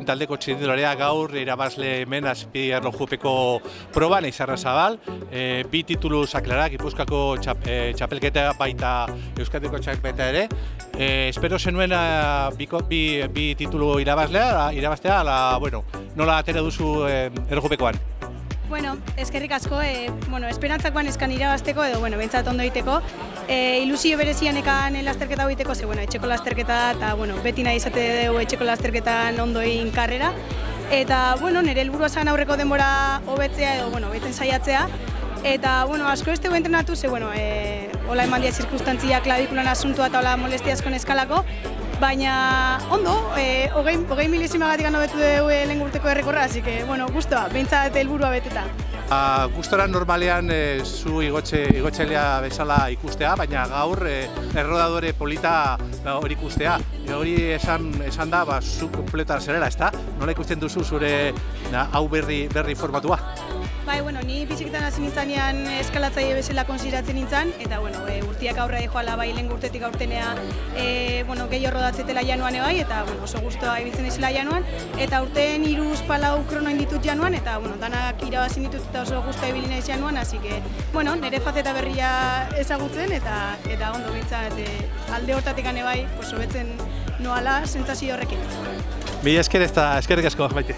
taldeko txirrindularia gaur irabazle hemen Azpi erlojupeko proban Izarra Zabal, bi titulu saklara, Gipuzkoako txapelketa baita Euskadiko txapelketa ere. Espero zenuen bi titulu irabaztea, nola atera duzu erlojupekoan? Bueno, eskerrik asko, esperantzakoan eskan irabazteko edo, behintzat ondo egiteko. Ilusio berezian ekan lasterketa egiteko, etxeko lasterketa eta, beti nahi izate dugu etxeko lasterketan ondo egin karrera. Eta, nire helburua zen aurreko denbora hobetzea edo, hobetzen saiatzea. Eta, asko ez dugu entrenatu, hola eman dia zirkustantziak klavikulan asuntua eta hola molestia asko eskalako. Baina, ondo, hogei milesimagatik hobetu dugu lehen urteko errekorra, así que, guztua, behintzat helburua beteta. Gustora normalean zu igotxailea bezala ikustea, baina gaur errodadore polita hori ikustea. Hori esan da, zu kompletar zerera, ezta? Nola ikusten duzu zure hau berri formatua? Bai, ni bizikitan hasi nintzanean eskalatzaile bezala konsideratzen nintzen, eta urtiak aurra joala bai lehen urtetik aurtenea gehiago rodatzetela januan ebai, eta oso guztua ibiltzen izela januan, eta urten 3-4 krono inditut januan, eta danak irabazin ditut eta oso guztua ibili naiz januan, hasi que, nire faceta berria ezagutzen, eta ondo bintzat alde hortatik bai, hobetzen noala sentsazio horrekin. Mila eskerrik asko, Maite.